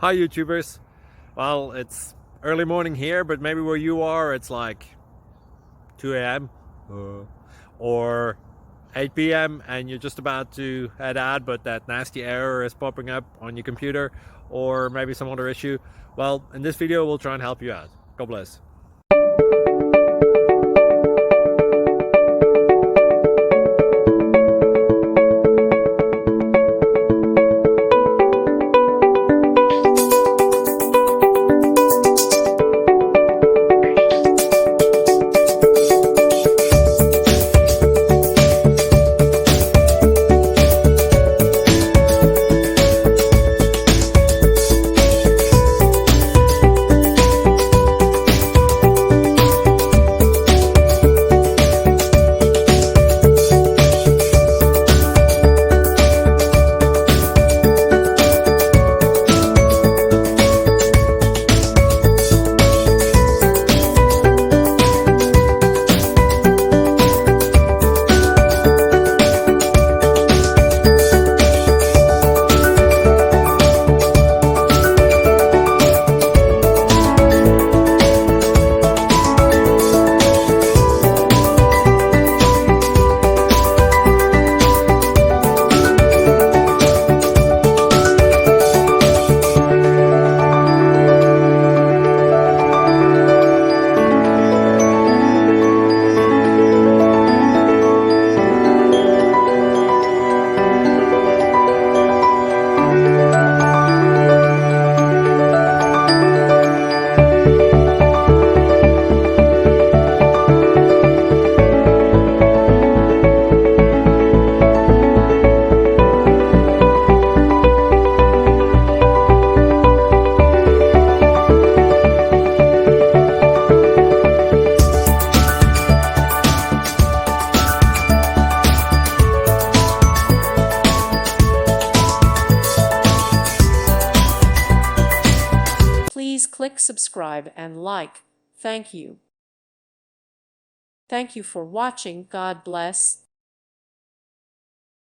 Hi YouTubers. Well, it's early morning here, but maybe where you are it's like 2 a.m. or 8 p.m. and you're just about to head out, but that nasty error is popping up on your computer, or maybe some other issue. Well, in this video we'll try and help you out. God bless. Please click subscribe and like. Thank you. Thank you for watching. God bless.